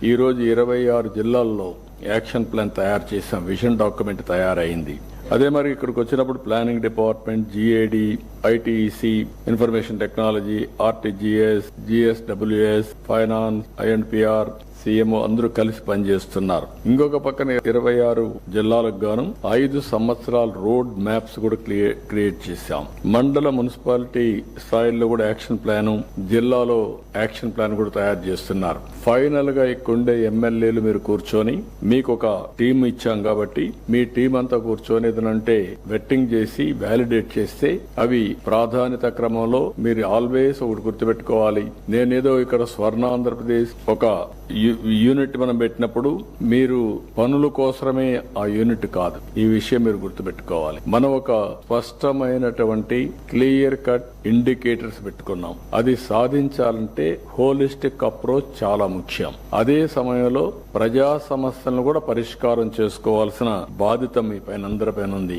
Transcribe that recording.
ఈ రోజు 26 జిల్లాల్లో యాక్షన్ ప్లాన్ తయారు చేసాం. విజన్ డాక్యుమెంట్ తయారైంది. అదే మరి ఇక్కడికి వచ్చినప్పుడు planning department, GAD, ఐటీఈసి, information technology, RTGS, GSWS, finance, I&PR, CMO అందరూ కలిసి పనిచేస్తున్నారు. ఇంకొక పక్కన 26 జిల్లాలకు గాను 5 సంవత్సరాల రోడ్ మ్యాప్స్ కూడా క్రియేట్ చేశాం. మండల మున్సిపాలిటీ స్థాయిలో కూడా యాక్షన్ ప్లాన్, జిల్లాలో యాక్షన్ ప్లాన్ కూడా తయారు చేస్తున్నారు. ఫైనల్ గా ఇక్కడుండే ఎమ్మెల్యేలు మీరు కూర్చొని మీకు ఒక టీం ఇచ్చాం కాబట్టి మీ టీం అంతా కూర్చొని ఏదంటే వెట్టింగ్ చేసి వ్యాలిడేట్ చేస్తే అవి ప్రాధాన్యత క్రమంలో మీరు ఆల్వేస్ ఒకటి గుర్తుపెట్టుకోవాలి. నేనేదో ఇక్కడ స్వర్ణాంధ్రప్రదేశ్ ఒక యూనిట్ మనం పెట్టినప్పుడు మీరు పనుల కోసమే ఆ యూనిట్ కాదు. ఈ విషయం మీరు గుర్తుపెట్టుకోవాలి. మనం ఒక స్పష్టమైనటువంటి క్లియర్ కట్ ఇండికేటర్స్ పెట్టుకున్నాం. అది సాధించాలంటే హోలిస్టిక్ అప్రోచ్ చాలా ముఖ్యం. అదే సమయంలో ప్రజా సమస్యలను కూడా పరిష్కారం చేసుకోవాల్సిన బాధ్యత మీ పైన అందరిపైన ఉంది.